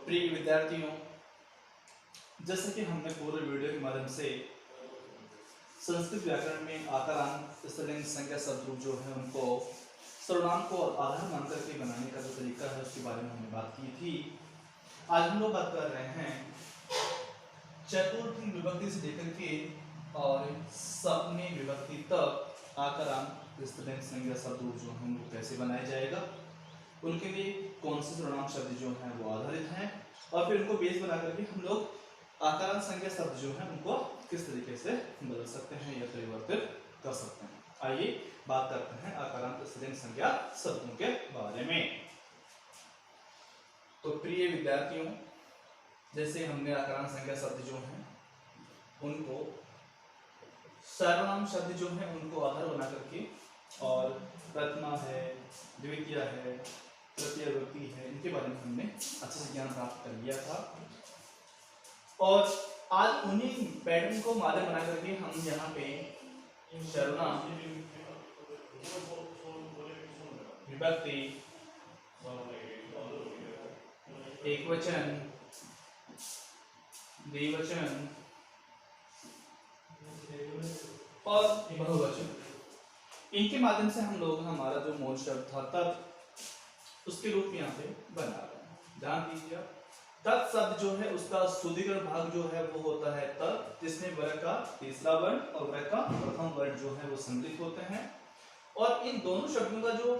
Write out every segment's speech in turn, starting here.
प्रिय विद्यार्थियों, जैसे कि हमने पूरे वीडियो के माध्यम से संस्कृत व्याकरण में आकारांत, स्त्रीलिंग, संज्ञा, शब्द जो है उनको सर्वनाम को आधार मानकर के बनाने का जो तरीका है उसके बारे में हमने बात की थी। आज हम लोग बात कर रहे हैं चतुर्थी विभक्ति से लेकर के और सप्तमी विभक्ति तक आकारांत, स्त्रीलिंग, संज्ञा, शब्द जो है उनको कैसे बनाया जाएगा, उनके लिए कौन से सर्वनाम शब्द जो हैं वो आधारित हैं और फिर उनको बेस बना करके हम लोग आकारांत, संज्ञा शब्द जो हैं उनको किस तरीके से बदल सकते हैं या परिवर्तित कर सकते हैं। आइए बात करते हैं आकारांत, स्त्रीलिंग, संज्ञा शब्दों के बारे में। तो प्रिय विद्यार्थियों, जैसे हमने आकारांत, संज्ञा शब्द जो हैं उनको सर्वनाम शब्द जो हैं उनको आधार बना करके और प्रथमा है, द्वितीय है, तृतीय विभक्ति है, इनके बारे में हमने अच्छे से ज्ञान प्राप्त कर लिया था और आज उन्हीं पैटर्न को माध्यम बना करके हम यहाँ पे सर्वनाम, विभक्ति, एकवचन, द्विवचन और बहुवचन, इनके माध्यम से हम लोग हमारा जो मूल शब्द था तत् उसके रूप में यहाँ पे बना रहे हैं। ध्यान दीजिए, तत् शब्द जो है उसका शुद्धिकरण भाग जो है वो होता है तत्, जिसमें वर्ग का तीसरा वर्ण और वर्ग का प्रथम वर्ण जो है वो सम्मिलित होते हैं। और इन दोनों शब्दों का जो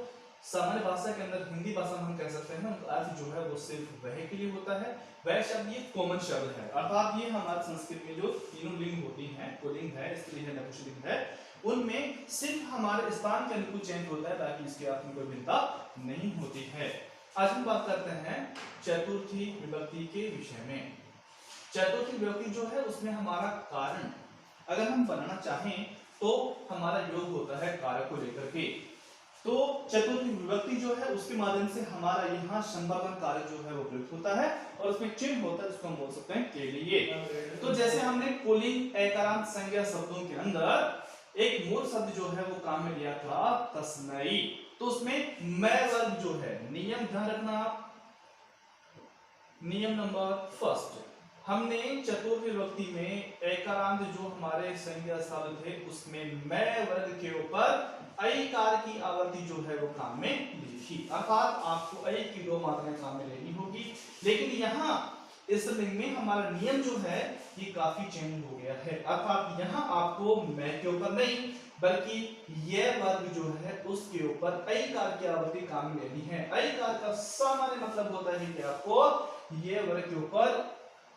सामान्य भाषा के अंदर, हिंदी भाषा में हम कह सकते हैं, उनका अर्थ जो है वो सिर्फ वह के लिए होता है। वह शब्द ये कॉमन शब्द है, अर्थात ये हमारे संस्कृत में जो तीनों लिंग होती हैं, पुल्लिंग है, स्त्री है, नपुंसकलिंग है, उनमें सिर्फ हमारे स्थान के अनुकूल चेंज होता है, बाकी इसके अर्थ में कोई भिन्नता नहीं होती है। आज हम बात करते हैं चतुर्थी विभक्ति के विषय में। चतुर्थी विभक्ति जो है उसमें हमारा कारण अगर हम बनाना चाहें तो हमारा योग होता है कारक को लेकर के। तो चतुर्थी विभक्ति जो है उसके माध्यम से हमारा यहाँ संवर्धन कारक जो है वो प्रयुक्त होता है और उसमें चिन्ह होता है, जिसको हम बोल सकते हैं के लिए। तो जैसे हमने पुल्लिंग, एकारांत, संज्ञा शब्दों के अंदर एक मूल शब्द जो है वो काम में लिया था तस्मै, तो उसमें मैं वर्ग जो है, नियम ध्यान रखना आप, नियम नंबर फर्स्ट, हमने चतुर्थी विभक्ति में एकारांत जो हमारे संज्ञा शब्द थे उसमें मैं वर्ग के ऊपर ऐकार की आवर्ती जो है वो काम में ली थी, अर्थात आपको ऐ की दो मात्राएं काम में लेनी होगी। लेकिन यहाँ इस लिंग में हमारा नियम जो है ये काफी चेंज हो गया है, अर्थात यहाँ आपको मैं के ऊपर नहीं बल्कि यह वर्ग जो है उसके ऊपर ऐकार की आवर्ती काम में लेनी है। ऐकार का सामान्य मतलब होता है कि आपको ये वर्ग के ऊपर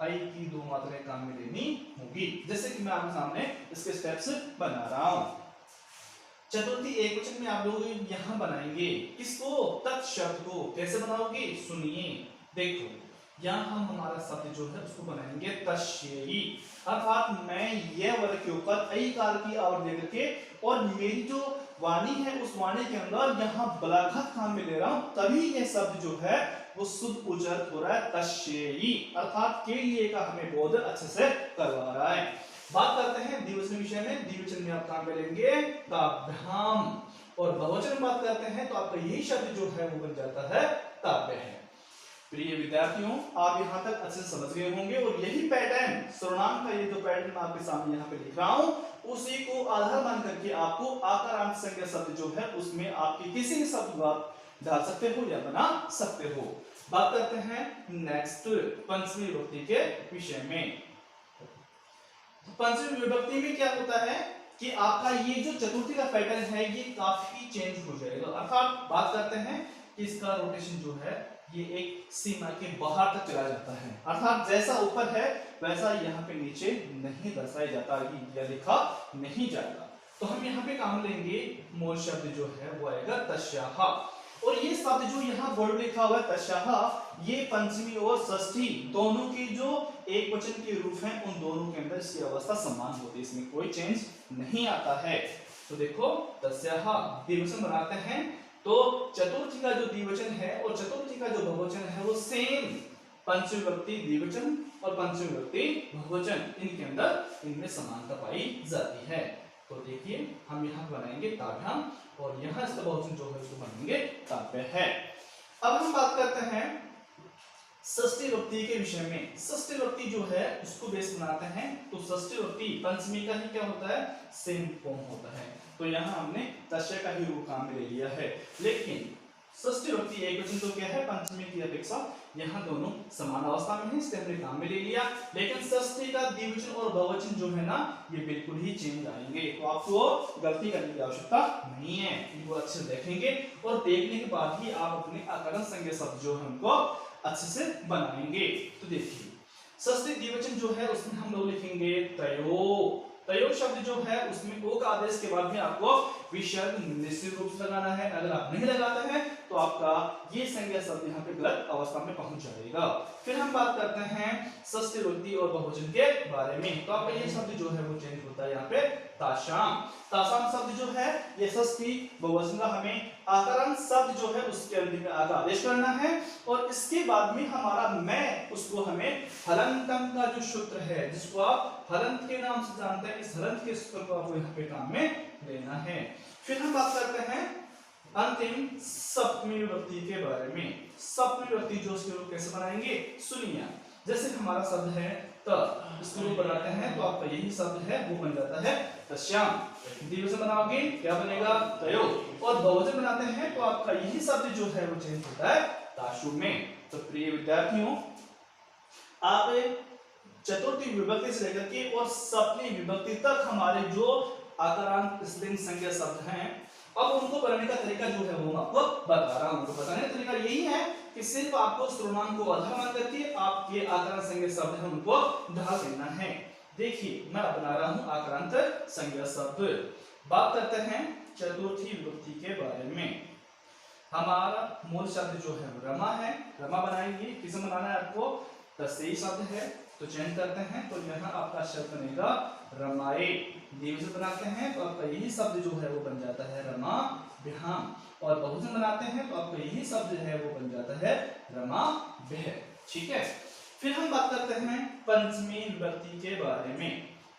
आई की दो मात्राएं काम में लेनी होगी, जैसे कि मैं आपके सामने इसके स्टेप्स बना रहा हूं। चतुर्थी एकवचन में आप लोग यहां बनाएंगे किसको, तत् शब्द को। कैसे बनाओगे, सुनिए, देखो, यहां हम हमारा शब्द जो है उसको बनाएंगे तस्येयी, अर्थात मैं यह वर्ग के ऊपर ऐकार की आवर्ती लेकर के और मेरी जो वाणी है उस वाणी के अंदर यहाँ बलाघत काम में ले रहा हूं, तभी यह शब्द जो है वो शुद्ध उच्चारित हो रहा है तस्येयी, अर्थात के लिए का हमें बोध अच्छे से करवा रहा है। बात करते हैं द्विवचन विषय में। द्विवचन में आप काम में लेंगे ताभ्याम और बहुवचन में बात करते हैं तो आपका यही शब्द जो है वो बन जाता है ताभ्य है। प्रिय विद्यार्थियों, आप यहाँ तक अच्छे से समझ गए होंगे और यही पैटर्न, सर्वनाम का ये जो पैटर्न मैं आपके सामने यहाँ पे लिख रहा हूँ उसी को आधार मान करके आपको आकारांत, संज्ञा शब्द जो है उसमें आपके किसी भी शब्द डाल सकते हो या बना सकते हो। बात करते हैं नेक्स्ट पंचमी विभक्ति के विषय में। पंचमी विभक्ति में क्या होता है कि आपका ये जो चतुर्थी का पैटर्न है ये काफी चेंज हो जाएगा, अर्थात बात करते हैं कि इसका रोटेशन जो है ये एक सीमा के बाहर तक चला जाता है, अर्थात जैसा ऊपर है वैसा यहाँ पे नीचे नहीं दर्शाया जाता या लिखा नहीं जाएगा। तो हम यहाँ पे काम लेंगे मूल शब्द जो है वो आएगा तस्याः, और ये शब्द जो यहाँ बोर्ड लिखा हुआ है तस्याः, ये पंचमी और षष्ठी दोनों की जो एक वचन के रूप हैं उन दोनों के अंदर इसकी अवस्था समान होती है, इसमें कोई चेंज नहीं आता है। तो देखो तस्याः द्विवचन बनाते हैं तो चतुर्थी का जो द्विवचन है और चतुर्थी का जो बहुवचन है वो सेम, पंचमी विभक्ति द्विवचन और पंचमी विभक्ति बहुवचन, इनके अंदर इनमें समानता पाई जाती है। तो देखिए हम यहाँ बनाएंगे ताभ्याम और यहाँ इसका बहुवचन जो है उसको बनाएंगे ताभ्य है। अब हम बात करते हैं षष्ठी विभक्ति के विषय में, षष्ठी विभक्ति जो है उसको बेस बनाते हैं तो षष्ठी विभक्ति पंचमी का ही क्या होता है, सेम फॉर्म होता है। तो यहाँ हमने तस्य का ही रूप काम में ले लिया है, लेकिन षष्ठी विभक्ति एकवचन तो क्या है, पंचमी की अपेक्षा यहाँ दोनों समान अवस्था में है, इसलिए हमने काम में ले लिया। लेकिन षष्ठी का द्विवचन और बहुवचन जो है ना ये बिल्कुल ही चेंज आएंगे, तो आपको गलती करने की आवश्यकता नहीं है, इनको अच्छे से देखेंगे और देखने के बाद ही आप अपने आकरण संज्ञा शब्द जो है उनको अच्छे से बनाएंगे। तो देखिए षष्ठी द्विवचन जो है उसमें हम लोग लिखेंगे तयो। तयो शब्द जो है उसमें ओ का आदेश के बाद में आपको विसर्ग निश्चित रूप से लगाना है। अगर आप नहीं लगाते हैं तो आपका ये संज्ञा शब्द यहाँ पे गलत अवस्था में पहुंच जाएगा। फिर हम बात करते हैं षष्ठी विभक्ति और बहुवचन के बारे में। तो आपका ये शब्द जो है वो चेंज होता है यहाँ पे तासाम। तासाम शब्द जो है ये षष्ठी बहुवचन का हमें आकरण शब्द जो है उसके अंतिम में आगे आदेश करना है और इसके बाद में हमारा मैं उसको हमें हलंतम का जो सूत्र है जिसको आप हलंत के नाम से जानते हैं, इस हलंत के सूत्र को आपको यहाँ पे काम में लेना है। फिर हम बात करते हैं अंतिम सप्तमी विभक्ति के बारे में। सप्तमी विभक्ति जो उसके रूप कैसे बनाएंगे सुनिए। जैसे हमारा शब्द है त, इसको रूप बनाते हैं तो आपका यही शब्द है वो बन जाता है तस्याम। द्विवचन बनाओगे क्या बनेगा, तयो। और बहुवचन बनाते हैं तो आपका यही शब्द जो है वो चेंज होता है ताशु में। तो प्रिय विद्यार्थियों, आप चतुर्थी विभक्ति से लेकर के और सप्तमी विभक्ति तक हमारे जो आकारांत स्त्रीलिंग संज्ञा शब्द हैं अब उनको बनाने का तरीका जो है वो मैं आपको बता रहा हूं। तो बताने का तरीका यही है कि सिर्फ आपको सर्वनाम को आधार मान करके आप ये आकारांत संज्ञा शब्द है उनको ढाल देना है। देखिए मैं बना रहा हूं आकारांत संज्ञा शब्द। बात करते हैं चतुर्थी विभक्ति के बारे में। हमारा मूल शब्द जो है रमा है, रमा बनाएंगे। किसे बनाना है आपको, तस्यई शब्द है तो चयन करते हैं तो यहाँ आपका शब्द बनेगा रमाए। द्विवचन बनाते हैं तो आपका यही शब्द जो है वो बन जाता है रमा विहाम। और बहुवचन बनाते हैं तो आपका यही शब्द है वो बन जाता है रमा विह। ठीक है। फिर हम बात करते हैं पंचमी विभक्ति के बारे में।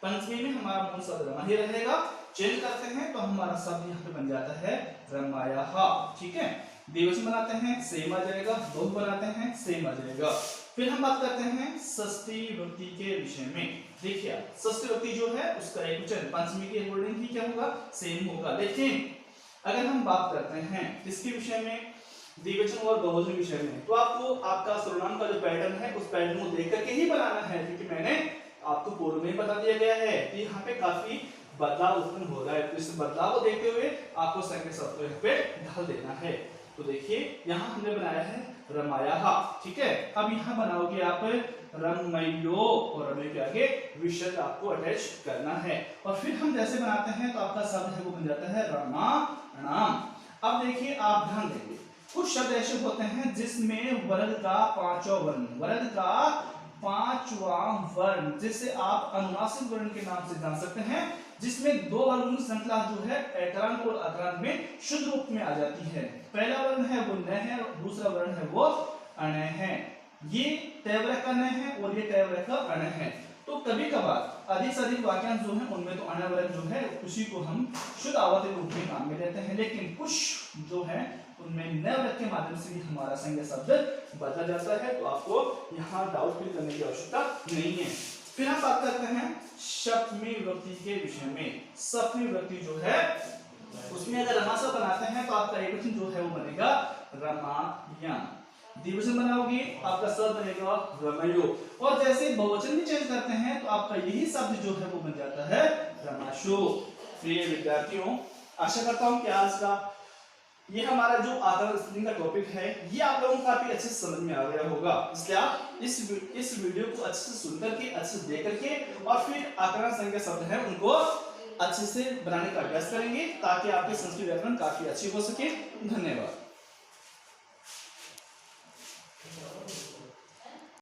पंचमी में हमारा मूल शब्द रमा ही रहेगा, चेंज करते हैं तो हमारा शब्द यहाँ पे बन जाता है रमायाहा। ठीक है। द्विवचन बनाते हैं सेम आ जाएगा, बहुवचन बनाते हैं सेम आ जाएगा। फिर हम बात करते हैं षष्ठी विभक्ति के विषय में। देखिए षष्ठी विभक्ति जो है उसका एकवचन पंचमी के अकॉर्डिंग ही क्या होगा, सेम होगा। लेकिन अगर हम बात करते हैं इसके विषय में, द्विवचन और बहुवचन विषय में, तो आपको आपका सर्वनाम का जो पैटर्न है उस पैटर्न को देख करके ही बनाना है, क्योंकि मैंने आपको पूर्व में बता दिया गया है कि यहाँ पे काफी बदलाव उत्पन्न हो रहा है। तो इस बदलाव को देखते हुए आपको संज्ञा शब्द को यहाँ पे ढाल देना है। तो देखिए यहाँ हमने बनाया है रमायाहा। ठीक है। अब यहाँ बनाओगे आप रमयो और रमयो के आगे विसर्ग आपको अटैच करना है। और फिर हम जैसे बनाते हैं तो आपका शब्द है वो बन जाता है रमाणाम। अब देखिए आप ध्यान देंगे कुछ शब्द ऐसे होते हैं जिसमें वर्ग का पांचवा वर्ण, वर्ग का पांचवा वर्ण जिसे आप अनुनासिक वर्ण के नाम से जान सकते हैं, जिसमें दो वर्णों की श्रृंखला जो है एकारांत और अकारांत में शुद्ध रूप में आ जाती है। पहला वर्ण है वो न है और दूसरा वर्ण है वो अण है। ये तयवरक का न है और ये तयवरक का अण है। तो कभी कभार अधिक से अधिक वाक्यांश जो है उनमें तो अणवरक जो है उसी को हम शुद्ध आवर्ती रूप में काम में लेते हैं, लेकिन कुछ जो है उनमें नवरक के माध्यम से भी हमारा संज्ञा शब्द बदला जाता है। तो आपको यहाँ डाउट फिल करने की आवश्यकता नहीं है। फिर हम बात करते हैं सप्तमी विभक्ति के विषय में। सप्तमी विभक्ति जो है उसमें अगर रमाशा बनाते हैं तो आपका एकवचन जो है वो बनेगा रमायण। द्विवचन बनाओगे आपका शब्द बनेगा रमयो। और जैसे बहुवचन भी चेंज करते हैं तो आपका यही शब्द जो है वो बन जाता है रमाशो। प्रिय विद्यार्थियों, आशा करता हूं कि आज का ये हमारा जो आकरण स्त्रीलिंग का टॉपिक है ये आप लोगों को काफी अच्छे से समझ में आ गया होगा। इसलिए आप इस वीडियो को अच्छे से सुन करके, अच्छे से देख करके और फिर आकरण संज्ञा शब्द है उनको अच्छे से बनाने का अभ्यास करेंगे ताकि आपके संस्कृत व्याकरण काफी अच्छी हो सके। धन्यवाद।